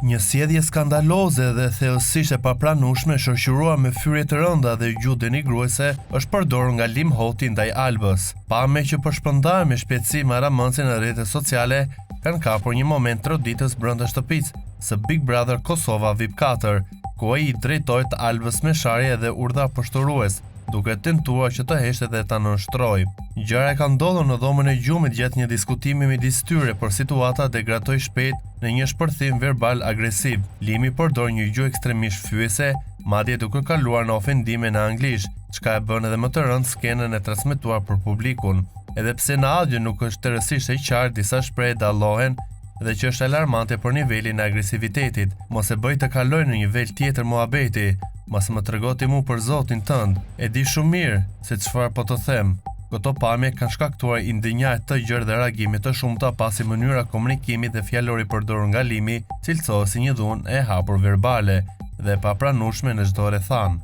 Një sjellje skandaloze dhe thellësisht e papranueshme shoqëruar me fyrje të rënda dhe gjuhë denigruese është përdorur nga Lim Hoti ndaj Albës. Me që po shpërndaren me shpejtësi marrëmendje në rrjetet sociale, kanë kapur një moment troditës brenda shtëpisë së Big Brother Kosova VIP 4, ku ai i drejtoi të Albës me sharje dhe urdhra poshtërues, duke tentuar që të heshte dhe ta nënshtrojë. Gjëra ka ndodhur në dhomën e gjumit gjatë një diskutimi midis tyre, por situata degradoi shpejt në një shpërthim verbal agresiv. Limi përdor një gjuhë ekstremisht fyese, madje duke kaluar në ofendime në anglisht, çka e bën edhe më të rëndë skenën e transmetuar për publikun. Edhe pse në audio nuk është tërësisht e qartë, disa shprehje dallohen dhe që është alarmante për nivelin e agresivitetit. Mos e bëj të kaloj në një nivel tjetër muhabeti, mos më tregoti mu për Zotin tënd. E di shumë mirë se çfarë po të them. Këto pamje kanë shkaktuar indignatë të gjerë dhe reagime të shumta pasi mënyra komunikimit dhe fjalori përdorur nga Limi cilësohet si një dhunë e hapur verbale dhe e papranueshme në çdo rrethan.